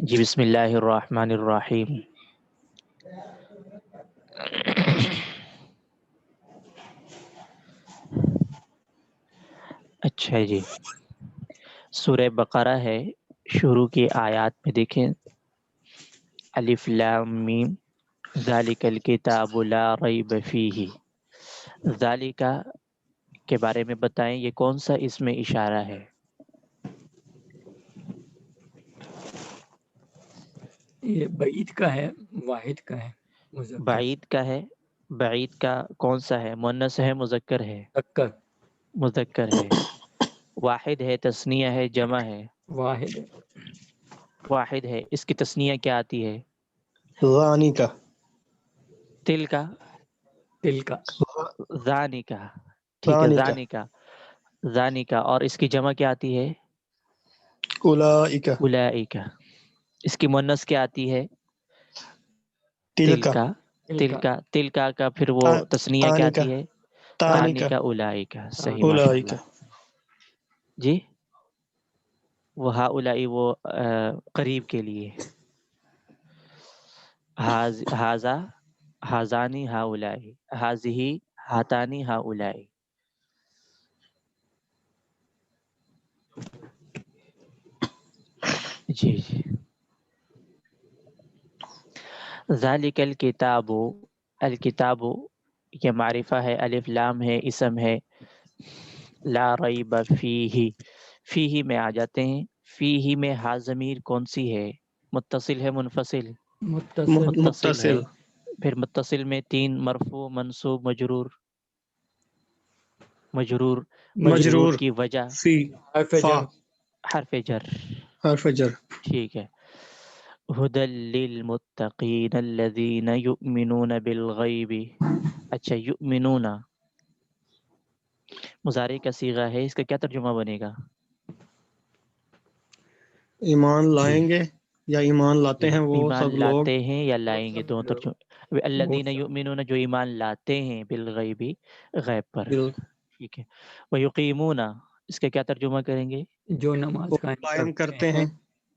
جی بسم اللہ الرحمن الرحیم۔ اچھا جی، سورہ بقرہ ہے، شروع کی آیات میں دیکھیں، الف لام میم ذالک الکتاب لا ریب فیہ، ذالک کے بارے میں بتائیں یہ کون سا اسم اشارہ ہے؟ یہ بعید کا ہے، واحد کا ہے، مذکر بعید کا ہے، بعید کا کون سا ہے؟ مؤنث ہے مذکر ہے؟ مذکر مذکر ہے۔ واحد ہے تثنیہ ہے جمع ہے؟ واحد ہے۔ واحد ہے، اس کی تثنیہ کیا آتی ہے؟ غانی کا، تل کا، تل کا، ذانی کا، ٹھیک ہے، ثانی کا، ذانی کا، ذانی کا، اور اس کی جمع کیا آتی ہے؟ اولئک، اولئک۔ اس کی مؤنث کیا آتی ہے؟ تل تلک، کا، تل تل کا، کا، تل کا پھر وہ تثنیہ کیا تانی کا، آتی ہے؟ تانی تانی کا، کا، اولئک، صحیح، ماشاء اولئک، اللہ جی۔ وہ ہؤلاء وہ قریب کے لیے، ہذا ہذانی ہؤلاء، ہذہ ہاتانی ہؤلاء۔ جی جی، ذالک الکتاب، الکتاب یہ معرفہ ہے، الف لام ہے، اسم ہے، لا ریب فیہ، فیہ میں آ جاتے ہیں، فیہ میں ہا ضمیر کون سی ہے؟ متصل ہے منفصل؟ متصل، متصل ہے۔ متصل، پھر متصل میں تین، مرفوع منصوب مجرور۔ مجرور، مجرور مجرور، کی وجہ فی، حرف فا، جر، حرف جر، حرف جر، ٹھیک ہے۔ ہدی للمتقین الذین یؤمنون بالغیب، اچھا، یؤمنون مضارع کا صیغہ ہے، اس کا کیا ترجمہ بنے گا؟ ایمان جی لائیں گے یا ایمان لاتے جی، ہیں وہ ایمان سب لوگ، لاتے ہیں یا وہ لائیں گے، سب دونوں لوگ، ترجمہ۔ وہ الذین سب یؤمنون جو ایمان لاتے ہیں، بالغیبی غیب پر، بال، ٹھیک ہے۔ ویقیمون اس کا کیا ترجمہ کریں گے؟ جو وہ نماز قائم قائم کرتے کرتے ہیں، ہیں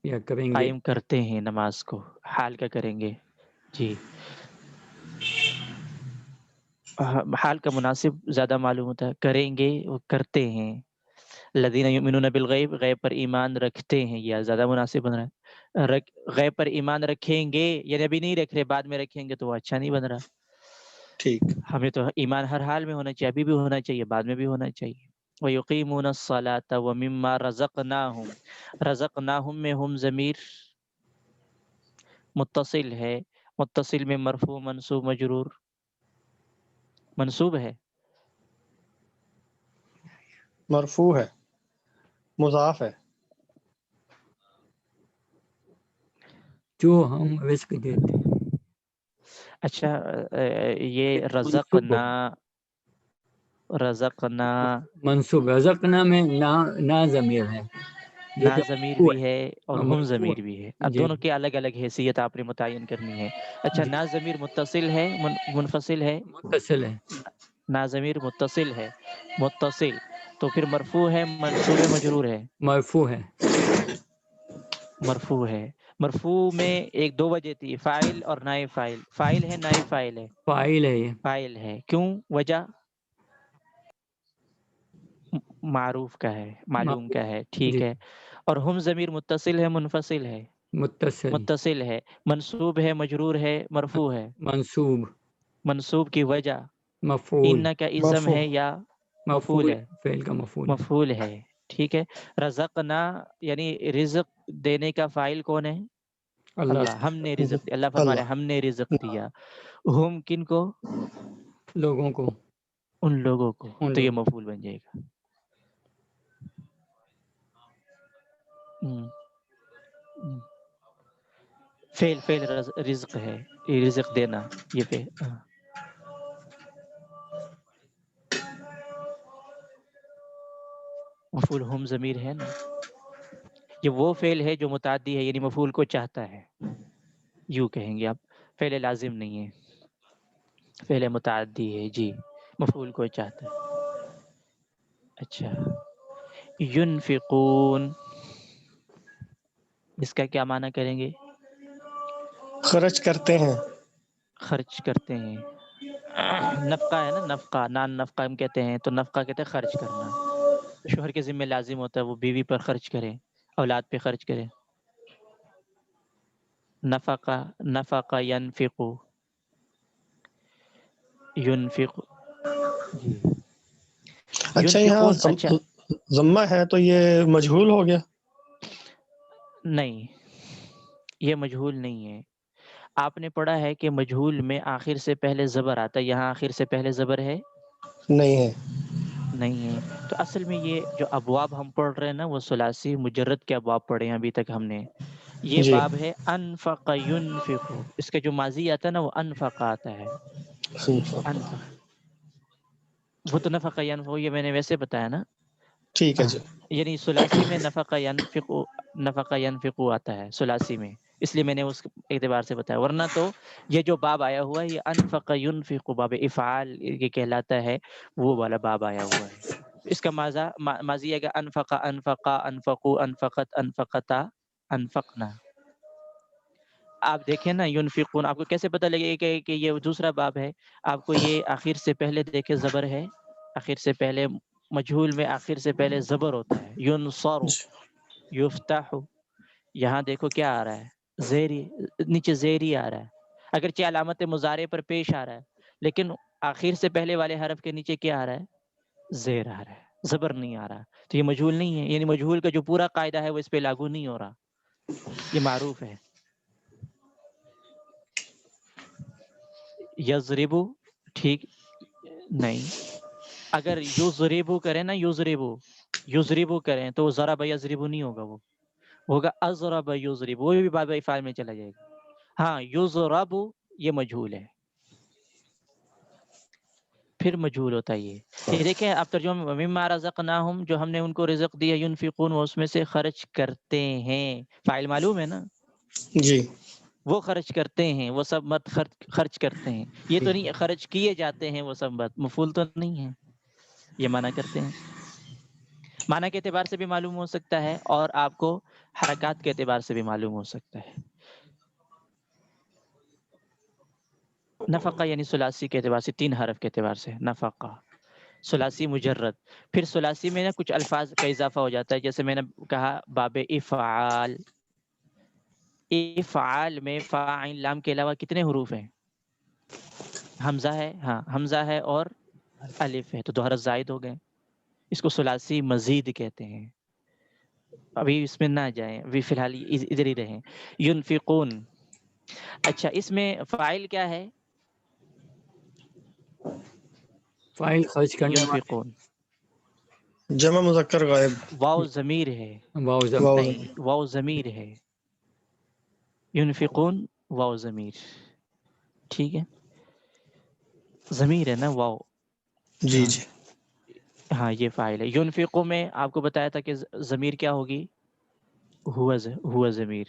یا کریں گے۔ قائم کرتے ہیں نماز کو، حال کا کریں گے، جی۔ حال کا مناسب زیادہ معلوم ہوتا ہے، کریں گے وہ کرتے ہیں، الذین یؤمنون بالغیب غیب پر ایمان رکھتے ہیں، یہ زیادہ مناسب بن رہا ہے۔ غیب پر ایمان رکھیں گے، یعنی ابھی نہیں رکھ رہے، بعد میں رکھیں گے تو وہ اچھا نہیں بن رہا۔ ٹھیک، ہمیں تو ایمان ہر حال میں ہونا چاہیے، ابھی بھی ہونا چاہیے، بعد میں بھی ہونا چاہیے۔ وَيُقِيمُونَ الصَّلَاةَ وَمِمَّا رَزَقْنَاهُمْ، رزقناہم میں ہم ضمیر متصل ہے، متصل میں مرفوع منصوب مجرور، منصوب ہے، مرفوع ہے، مضاف ہے، جو ہم رزق دیتے ہیں، اچھا، یہ منصوب رزقنا، رزقنا، منصوب رزقنا میں نا ضمیر ہے، یہ نا جو ضمیر مرفوع بھی ہے اور اور ہم مرفوع ضمیر بھی ہے، ہے، اب جی دونوں کی الگ الگ حیثیت آپ نے متعین کرنی ہے۔ اچھا، جی، نا ضمیر متصل ہے منفصل ہے؟ متصل ہے، نا ضمیر متصل ہے، متصل تو پھر مرفوع ہے منصوب ہے مجرور ہے؟ مرفوع ہے، مرفوع ہے۔ مرفوع میں ایک دو وجہ تھی، فاعل اور نائب فاعل، فاعل ہے نائب فاعل ہے؟ فاعل ہے یہ، فاعل ہے، کیوں؟ وجہ معروف کا ہے، معلوم معروف، کا ہے، ٹھیک جی، ہے۔ اور ہم ضمیر متصل ہے منفصل ہے؟ متصل، متصل ہے، منصوب ہے مجرور ہے مرفوع ہے؟ منصوب، منصوب کی وجہ مفعول، ان کا اسم مرفوع، ہے یا مفعول مفعول ہے؟ فعل کا مفعول ہے، مفعول ہے، ٹھیک ہے۔ رزقنا یعنی رزق دینے کا فاعل کون ہے؟ اللہ اللہ، ہم نے رزق دیا، اللہ فرما رہے اللہ، ہیں ہم نے رزق دیا، ہم کن کو؟ لوگوں کو، ان لوگوں کو، ان تو یہ لوگوں مفعول بن جائے گا۔ ہم، ہم۔ فعل رزق ہے، یہ رزق دینا، یہ فعل، ہاں۔ مفعول ہم ضمیر ہے نا، یہ وہ فعل ہے جو متعدی ہے، یعنی مفعول کو چاہتا ہے، یوں کہیں گے آپ، فعل لازم نہیں ہے، فعل متعدی ہے، جی، مفعول کو چاہتا ہے۔ اچھا، ينفقون، اس کا کیا معنی کریں گے؟ خرچ کرتے ہیں. خرچ کرتے ہیں. نفقہ ہے نا، نفقہ، نان نفقہ ہم کہتے ہیں، تو نفقہ کہتے ہیں خرچ کرنا. شوہر کے ذمہ لازم ہوتا ہے وہ بیوی پر خرچ کرے، اولاد پہ خرچ کرے. نفقہ، نفقہ ینفق، ینفق. جی اچھا یہاں ینفقون. اچھا ضمہ ہے تو یہ مجہول ہو گیا. نہیں، یہ مجہول نہیں ہے. آپ نے پڑھا ہے کہ مجہول میں آخر سے پہلے زبر آتا ہے، یہاں آخر سے پہلے زبر ہے؟ نہیں ہے. نہیں ہے. تو اصل میں یہ جو ابواب ہم پڑھ رہے ہیں نا، وہ ثلاثی مجرد کے ابواب پڑھے ہیں ابھی تک ہم نے. یہ جی باب ہے انفق ینفق، اس کا جو ماضی آتا ہے نا وہ انفق آتا ہے. انفق، وہ تو نفق ینفق یہ میں نے ویسے بتایا نا. ٹھیک ہے جی. یعنی ثلاثی میں نفق ینفق، نفق ینفق آتا ہے ثلاثی میں، اس لیے میں نے اس اعتبار سے بتایا. ورنہ تو یہ جو باب آیا ہوا ہے یہ انفق ینفق باب افعال یہ کہلاتا ہے، وہ والا باب آیا ہوا ہے. اس کا ماضی ہے کہ انفق، انفقا، انفقو، انفقت، انفقتا، انفقنا. آپ دیکھیں نا ینفقون، آپ کو کیسے پتہ لگے گا کہ یہ دوسرا باب ہے؟ آپ کو یہ آخر سے پہلے دیکھے زبر ہے، آخر سے پہلے مجہول میں آخر سے پہلے زبر ہوتا ہے. ینصر، یفتح. یہاں دیکھو کیا آ رہا ہے؟ زیری، نیچے زیری آ رہا ہے، اگرچہ علامت مضارع پر پیش آ رہا ہے، لیکن آخر سے پہلے والے حرف کے نیچے کیا آ رہا ہے؟ زیر آ رہا ہے، زبر نہیں آ رہا. تو یہ مجہول نہیں ہے، یعنی مجہول کا جو پورا قاعدہ ہے وہ اس پہ لاگو نہیں ہو رہا. یہ معروف ہے. یضربو، ٹھیک نہیں. اگر یضربو کریں نا، یضربو، یضربو کریں تو ضرب یضربو نہیں ہوگا، وہ ہوگا اضرب یضرب، وہ بھی باب افعال میں چلا جائے گا. ہاں یضرب یہ مجہول ہے، پھر مجہول ہوتا ہے یہ دیکھیں آپ ترجمہ مما رزقناہم، جو ہم نے ان کو رزق دیا، ینفقون وہ اس میں سے خرچ کرتے ہیں. فاعل معلوم ہے نا، جی وہ خرچ کرتے ہیں، وہ سب مت خرچ کرتے ہیں. یہ تو نہیں خرچ کیے جاتے ہیں، وہ سب مت مفعول تو نہیں ہے، یہ معنی کرتے ہیں. معنی کے اعتبار سے بھی معلوم ہو سکتا ہے اور آپ کو حرکات کے اعتبار سے بھی معلوم ہو سکتا ہے. نفقہ یعنی ثلاثی کے اعتبار سے، 3 حرف کے اعتبار سے نفقہ، ثلاثی مجرد. پھر ثلاثی میں نا کچھ الفاظ کا اضافہ ہو جاتا ہے، جیسے میں نے کہا باب افعال. افعال میں فا عین لام کے علاوہ کتنے حروف ہیں؟ حمزہ ہے، ہاں حمزہ ہے اور الف ہے، تو 2 حرف زائد ہو گئے. اس کو ثلاثی مزید کہتے ہیں. ابھی اس میں نہ جائیں، ابھی فی الحال ادھر ہی رہیں. ینفقون. اچھا اس میں فاعل کیا ہے؟ فائل خرچ کرنے والے. ینفقون. جمع مذکر غائب. واو ضمیر ہے، واو واو نہیں واو ضمیر ہے. ینفقون واو ضمیر، ٹھیک ہے، ضمیر ہے نا واو. جی ہاں جی. ہاں یہ فاعل ہے. ینفقو میں آپ کو بتایا تھا کہ ضمیر کیا ہوگی؟ ہوا ضمیر.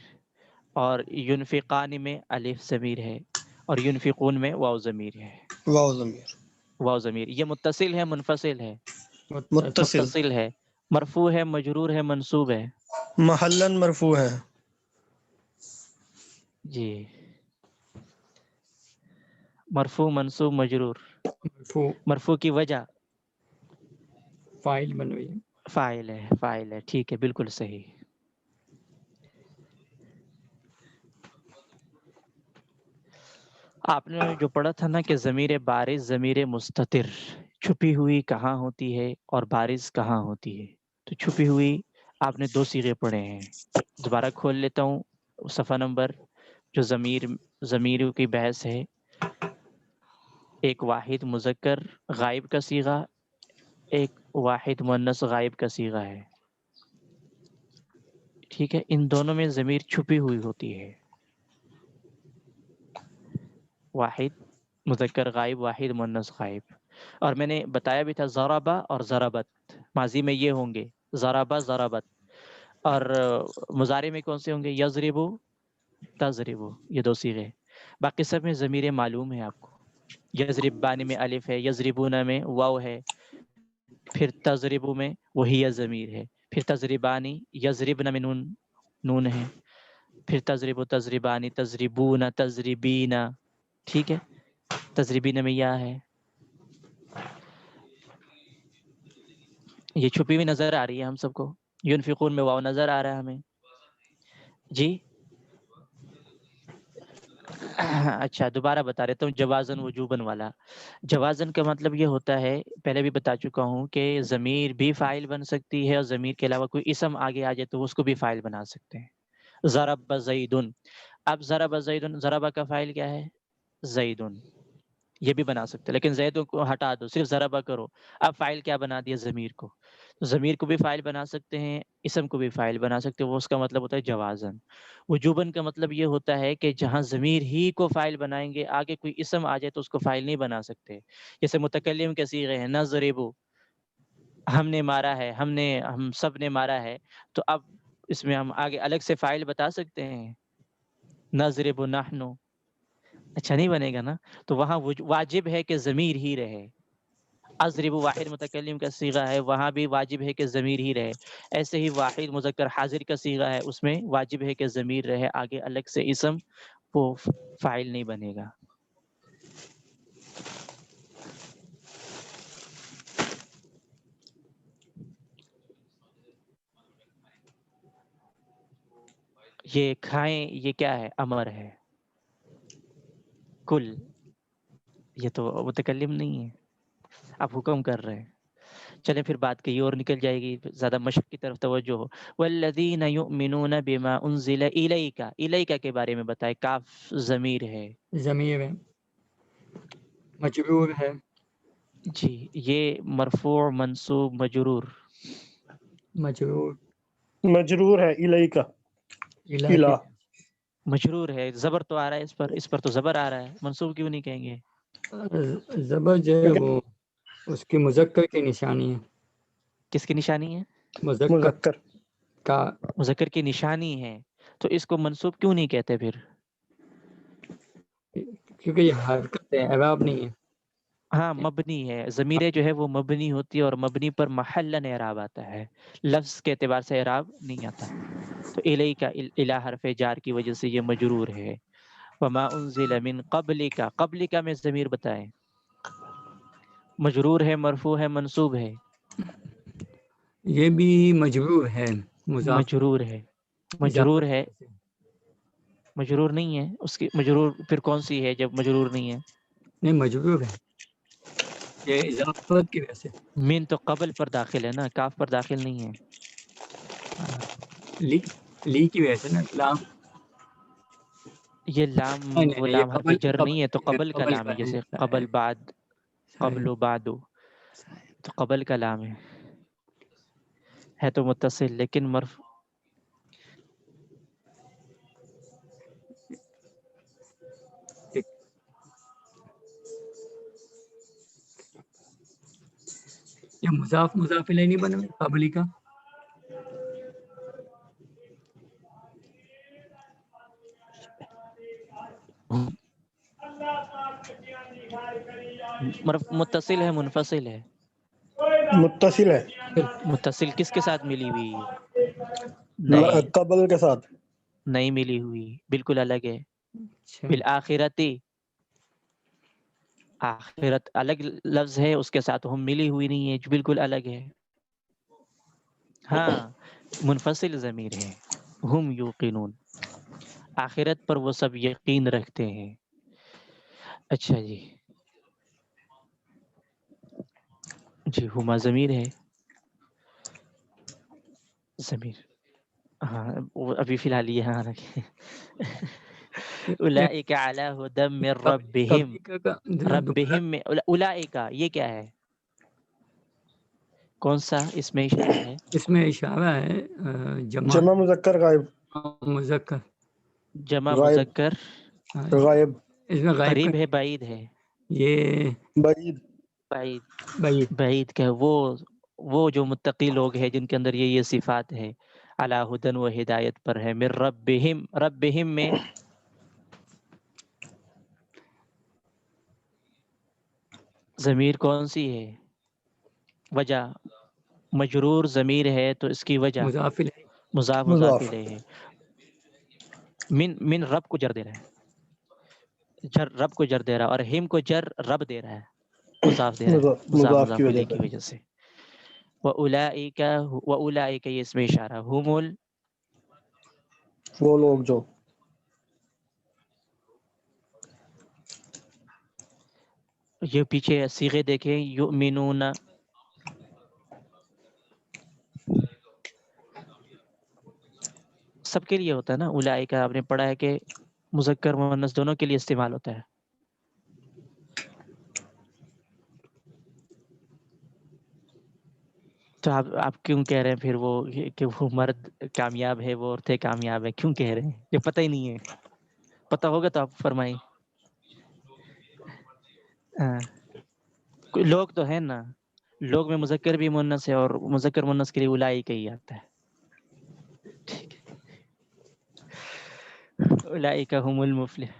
اور ینفقان میں الف ضمیر ہے، اور ینفقون میں واو ضمیر ہے. واو ضمیر. واو ضمیر یہ متصل ہے منفصل ہے؟ متصل. متصل ہے. مرفوع ہے، مجرور ہے، منصوب ہے؟ محلن مرفوع ہے. جی مرفوع، منصوب، مجرور. مرفوع مرفوع کی وجہ فائل بنوئی. فاعل ہے، فاعل ہے، ٹھیک ہے بالکل صحیح. آپ نے جو پڑھا تھا نا کہ ضمیر بارز ضمیر مستتر، چھپی ہوئی کہاں ہوتی ہے اور بارز کہاں ہوتی ہے؟ تو چھپی ہوئی آپ نے 2 صیغے پڑھے ہیں. دوبارہ کھول لیتا ہوں صفحہ نمبر، جو ضمیر کی بحث ہے. ایک واحد مذکر غائب کا صیغہ، ایک واحد مؤنث غائب کا صیغہ ہے، ٹھیک ہے. ان دونوں میں ضمیر چھپی ہوئی ہوتی ہے. واحد مذکر غائب، واحد مؤنث غائب. اور میں نے بتایا بھی تھا ضربہ اور ضربت ماضی میں یہ ہوں گے، ضربہ ضربت. اور مضارع میں کون سے ہوں گے؟ یضربو، تضربو، یہ 2 صیغے. باقی سب میں ضمیریں معلوم ہیں آپ کو. یضربان میں الف ہے، یضربون میں واو ہے، پھر تضربو میں وہی ضمیر ہے، پھر تضربانی، یضربن میں نون ہے. پھر تضرب تضربانی تضربون تضربینا، ٹھیک ہے، تضربین میں یا ہے، یہ چھپی ہوئی نظر آ رہی ہے ہم سب کو، ينفقون میں واو نظر آ رہا ہے ہمیں، جی اچھا دوبارہ بتا رہتا ہوں، جوازن وجوبن والا، جوازن کا مطلب یہ ہوتا ہے، پہلے بھی بتا چکا ہوں کہ ضمیر بھی فاعل بن سکتی ہے اور ضمیر کے علاوہ کوئی اسم آگے آ جائے تو اس کو بھی فاعل بنا سکتے ہیں۔ ضرب زیدن، اب ضرب زیدن، ضربہ کا فاعل کیا ہے؟ زیدن، یہ بھی بنا سکتے ہیں، لیکن زید کو ہٹا دو، صرف ضربہ کرو، اب فاعل کیا بنا دیا؟ ضمیر کو، ضمیر کو بھی فاعل بنا سکتے ہیں، اسم کو بھی فاعل بنا سکتے ہیں، وہ اس کا مطلب ہوتا ہے جوازن۔ وجوبن کا مطلب یہ ہوتا ہے کہ جہاں ضمیر ہی کو فاعل بنائیں گے، آگے کوئی اسم آ جائے تو اس کو فاعل نہیں بنا سکتے، جیسے متکلم کے صیغے ہیں، نضرب، ہم نے مارا ہے، ہم سب نے مارا ہے، تو اب اس میں ہم آگے الگ سے فاعل بتا سکتے ہیں، نضرب نحن، اچھا نہیں بنے گا نا، تو وہاں واجب ہے کہ ضمیر ہی رہے۔ اضرب واحد متکلم کا صیغہ ہے، وہاں بھی واجب ہے کہ ضمیر ہی رہے، ایسے ہی واحد مذکر حاضر کا صیغہ ہے، اس میں واجب ہے کہ ضمیر رہے، آگے الگ سے اسم وہ فاعل نہیں بنے گا۔ یہ کھائیں، یہ کیا ہے؟ امر ہے، کل، یہ تو متکلم نہیں ہے، آپ حکم کر رہے ہیں۔ چلیں پھر بات کہیں اور نکل جائے گی، زیادہ مشق کی طرف توجہ ہو۔ والذین یؤمنون بما انزل الیک، الیک کے بارے میں بتائے، کاف ضمیر ہے، ضمیر ہے، مجرور ہے، جی یہ مرفوع منصوب مجرور، مجرور مجرور ہے الی کا، الہ کے، الہ مجرور ہے، زبر تو آ رہا ہے اس پر تو زبر آ رہا ہے، منصوب کیوں نہیں کہیں گے؟ زبر جو ہے کیونکہ وہ اس کی مذکر کی نشانی ہے، کس کی نشانی ہے؟ مذکر مذکر، کا، مذکر کی نشانی ہے، تو اس کو منصوب کیوں نہیں کہتے پھر؟ کیونکہ یہ حرکت ہے، اعراب نہیں ہے۔ ہاں مبنی ہے، ضمیر جو ہے وہ مبنی ہوتی ہے، اور مبنی پر محلاً اعراب آتا ہے، لفظ کے اعتبار سے اعراب نہیں آتا، تو الی کا الہ حرف جار کی وجہ سے یہ مجرور ہے۔ وما انزل من قبلک، قبلک میں ضمیر بتائیں، مجرور ہے، مرفوع ہے، منصوب ہے؟ یہ بھی مجرور ہے، مضاف مجرور ہے، مجرور اضافت کی ہے، وجہ سے، مجرور نہیں ہے اس کی، مجرور پھر کون سی ہے جب مجرور نہیں ہے؟ نہیں مجرور ہے، یہ اضافت کی وجہ سے، من تو قبل پر داخل ہے نا، کاف پر داخل نہیں ہے۔ لی لی کی وجہ سے نا، لام، یہ لام، نہیں نہیں وہ نہیں، یہ لام حرف جر نہیں ہے، تو قبل کا لام ہے، جیسے قبل، بعد، قبل و بعد، تو قبل کا لام ہے تو متصل، لیکن یہ مضاف مضاف الیہ نہیں بنا قبلی کا، متصل ہے، منفصل ہے؟ متصل ہے، متصل کس کے ساتھ ملی ہوئی ہے؟ نہیں، قبل کے ساتھ، نہیں ملی ہوئی، بالکل الگ ہے، اچھا بالآخرتی، آخرت الگ لفظ ہے، اس کے ساتھ ہم ملی ہوئی نہیں ہے، جو بالکل الگ ہے، ہاں منفصل ضمیر ہے، ہم یوقنون، آخرت پر وہ سب یقین رکھتے ہیں۔ اچھا جی ہما ضمیر ہے، ضمیر، ہاں وہ ابھی فی الحال یہاں رکھے، اولئک علی ھدی من ربہم، قبلی کا دوبارہ، ربہم میں اولئک، یہ کیا ہے؟ کون سا اس میں اشارہ ہے؟ اس میں اشارہ ہے جمع جمع مذکر غائب، مذکر، جمع غائب، مذکر، ہاں، غائب، اس میں غائب کا قریب ہے، بعید ہے؟ یہ بعید، بعید، بعید، بعید کا وہ جو متقی لوگ ہیں جن کے اندر یہ صفات ہے، علی ھدی و ہدایت پر ہے، من ربہم، ربہم میں ضمیر کون سی ہے؟ وجہ، مجرور ضمیر ہے تو اس کی وجہ مضاف الیہ، مضاف مضاف، الیہ ہے، من رب کو جر دے رہا ہے، رب کو جر دے رہا ہے، اور ہم کو جر رب دے رہا ہے، مضاف دے رہا ہے، مضاف مضاف مضاف الیہ کی سے وجہ سے. وَأُولَئِكَ یہ اسم اشارہ، وہ لوگ جو یہ پیچھے صیغے دیکھیں، یؤمنون، سب کے لیے ہوتا ہے نا. اولئک آپ نے پڑھا ہے کہ مذکر مؤنث دونوں کے لیے استعمال ہوتا ہے. تو آپ کیوں کہہ رہے ہیں پھر وہ کہ وہ مرد کامیاب ہے، وہ عورتیں کامیاب ہے، کیوں کہہ رہے ہیں؟ یہ پتہ ہی نہیں ہے. پتہ ہوگا تو آپ فرمائیں. لوگ تو ہیں نا، لوگ میں مذکر بھی مؤنث ہے، اور مذکر مؤنث کے لیے اولئک ہی آتا ہے. ٹھیک ہے، اولئک هم المفلح.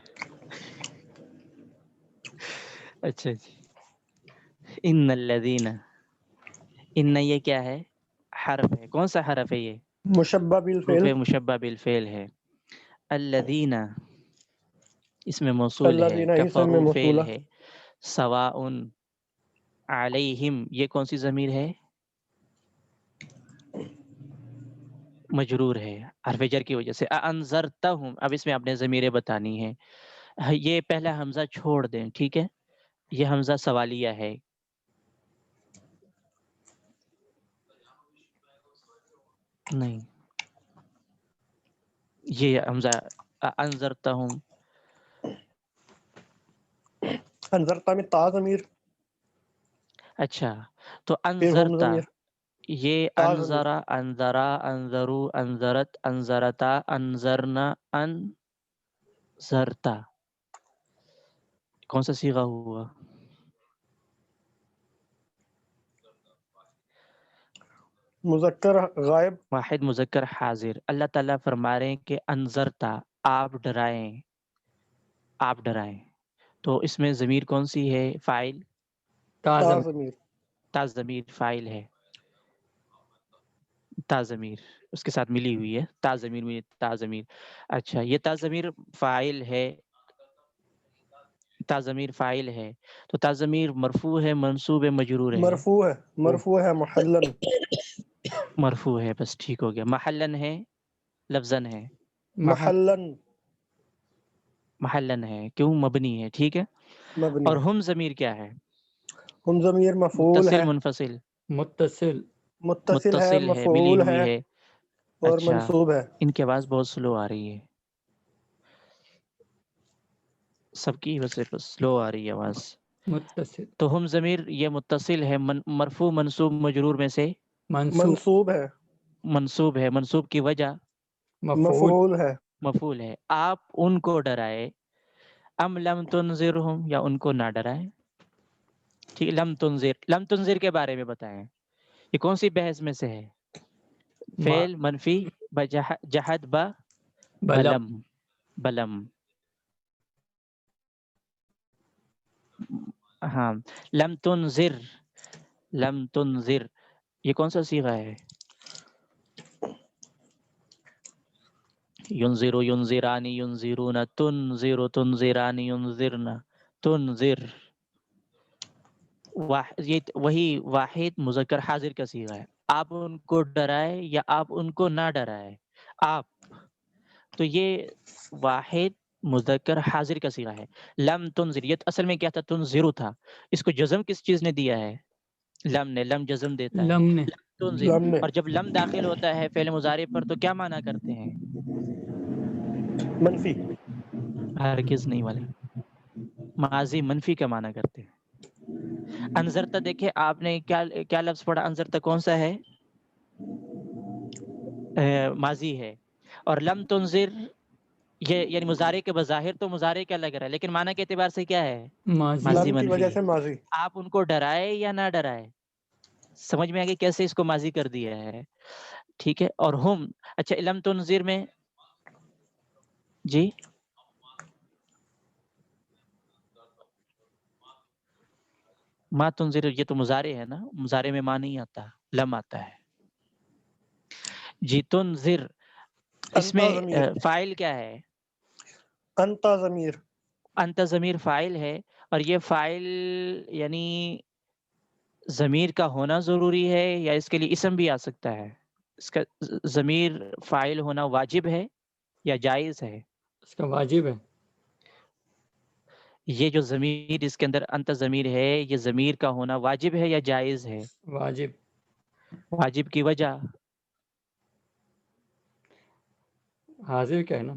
اچھا جی. ان الذین، ان یہ کیا ہے؟ حرف ہے. کون سا حرف ہے یہ؟ مشبہ حروف بالفعل. مشبہ بالفعل ہے. الذین اس میں موصول ہے، الذین اسم میں کفروا فعل موصولہ. ہے، سواء علیہم یہ کون سی ضمیر ہے؟ مجرور ہے حرف جر کی وجہ سے. انذرتہم، اب اس میں آپ نے ضمیریں بتانی ہے. یہ پہلا حمزہ چھوڑ دیں، ٹھیک ہے؟ یہ حمزہ سوالیہ ہے. نہیں، یہ حمزہ انذرتہم. انذرتا میں تا ضمیر، اچھا، تو پھر ہم انذرتا، ضمیر، یہ تا ضمیر. انذرا، انذرا، انذرو، انذرت، انذرتا، انذرنا، انذرتا، کون سا صیغہ ہوا؟ مذکر غائب. واحد مذکر حاضر. اللہ تعالیٰ فرما رہے ہیں کہ انذرتا، آپ ڈرائیں، آپ ڈرائیں. تو اس میں ضمیر کون سی ہے؟ فاعل. تا تازم ضمیر. تا ضمیر فاعل ہے. تا ضمیر اس کے ساتھ ملی ہوئی ہے، تا ضمیر میں تا ضمیر. اچھا، یہ تا ضمیر فاعل ہے، تا ضمیر فاعل ہے. تو تا ضمیر مرفوع ہے، منصوب ہے، مجرور ہے؟ مرفوع ہے، مرفوع ہے محلن. مرفوع ہے، بس ٹھیک ہو گیا. محلن ہے، لفظن ہے؟ محلن محلن ہے، کیوں؟ مبنی ہے، ٹھیک ہے. مبنی اور ہے. ہم ضمیر کیا ہے؟ ہم ضمیر مفعول متصل ہے، منفصل؟ متصل متصل ہے، متصل ہے، ملی مفعول ہوئی ہے ہے. اور اچھا، منصوب ہے. ان کی آواز بہت سلو آ رہی ہے، سب کی وجہ سے سلو آ رہی ہے آواز. متصل تو ہم ضمیر یہ متصل ہے، مرفوع منصوب مجرور میں سے منصوب منصوب ہے، منصوب ہے. منصوب کی وجہ مفعول مفعول ہے. مفعول ہے. آپ ان کو ڈرائے، ام لم تنذرہم، یا ان کو نہ ڈرائیں. ٹھیک ہے، لم تنذر، لم تنذر کے بارے میں بتائیں، یہ کون سی بحث میں سے ہے؟ ما فعل منفی جہد با بلم بلم، بلم. ہاں، لم تنذر، لم تنذر یہ کون سا صیغہ ہے؟ ینذر، ینذرانی، ینذرون، تنذر، تنذرانی، ینذرن، تنذر. یہ وہی واحد مذکر حاضر کا صیغہ ہے. آپ ان کو ڈرائے یا آپ ان کو نہ ڈرائے، آپ. تو یہ واحد مذکر حاضر کا صیغہ ہے. لم تنذر یہ اصل میں کیا تھا؟ تنذر تھا. اس کو جزم کس چیز نے دیا ہے؟ لم نے. لم جزم دیتا ہے. لم نے لم تنذر. لم نے اور جب لم داخل ہوتا ہے فعل مضارع پر تو کیا معنی کرتے ہیں؟ منفی. ہرگز نہیں والے، ماضی منفی کا معنی کرتے ہیں. انذرتا دیکھیں آپ نے کیا لفظ پڑھا؟ انذرتا کون سا ہے؟ ماضی ہے. اور لم تنذر یہ یعنی مضارع کے بظاہر تو مضارع کا لگ رہا ہے، لیکن معنی کے اعتبار سے کیا ہے؟ ماضی ماضی لم کی منفی وجہ ہے. سے ماضی. آپ ان کو ڈرائے یا نہ ڈرائے، سمجھ میں آگے کیسے اس کو ماضی کر دیا ہے. ٹھیک ہے. اور ہم، اچھا لم تنذر میں جی ما تنذر یہ تو مضارع ہے نا، مضارع میں ما نہیں آتا، لم آتا ہے. جی تنذر اس انتا میں ضمیر. فاعل کیا ہے؟ انتا ضمیر. انت ضمیر فاعل ہے، اور یہ فاعل یعنی ضمیر کا ہونا ضروری ہے یا اس کے لیے اسم بھی آ سکتا ہے؟ اس کا ضمیر فاعل ہونا واجب ہے یا جائز ہے؟ اس کا واجب ہے. یہ جو ضمیر اس کے اندر انت ضمیر ہے، یہ ضمیر کا ہونا واجب ہے یا جائز ہے؟ واجب. واجب کی وجہ؟ حاضر کا ہے نا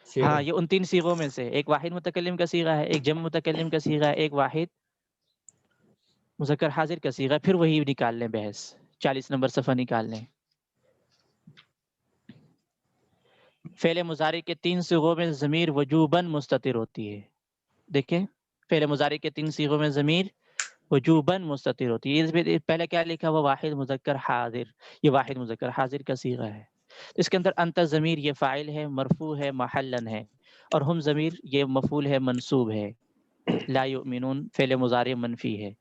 صیغہ. ہاں، یہ ان 3 صیغوں میں سے ایک واحد متکلم کا صیغہ ہے، ایک جمع متکلم کا صیغہ ہے، ایک واحد مذکر حاضر کا صیغہ. پھر وہی نکال لیں، بحث 40 نمبر صفحہ نکال لیں. فعل مضارع کے 3 صیغوں میں ضمیر وجوباً مستتر ہوتی ہے. دیکھیں، فعل مضارع کے 3 صیغوں میں ضمیر وجوباً مستتر ہوتی ہے. اس میں پہلے کیا لکھا ہوا؟ واحد مذکر حاضر. یہ واحد مذکر حاضر کا صیغہ ہے. اس کے اندر انت ضمیر یہ فاعل ہے، مرفوع ہے، محلن ہے، اور ہم ضمیر یہ مفعول ہے، منصوب ہے. لا یؤمنون فعل مضارع منفی ہے.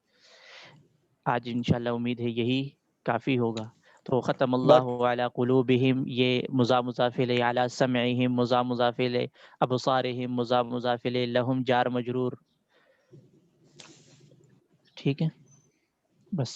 آج انشاءاللہ امید ہے یہی کافی ہوگا. تو ختم اللہ علی قلوبہم، یہ مضاف الیہ، علی سمعہم مضاف الیہ، ابصارہم مضاف الیہ، لہم جار مجرور. ٹھیک ہے، بس.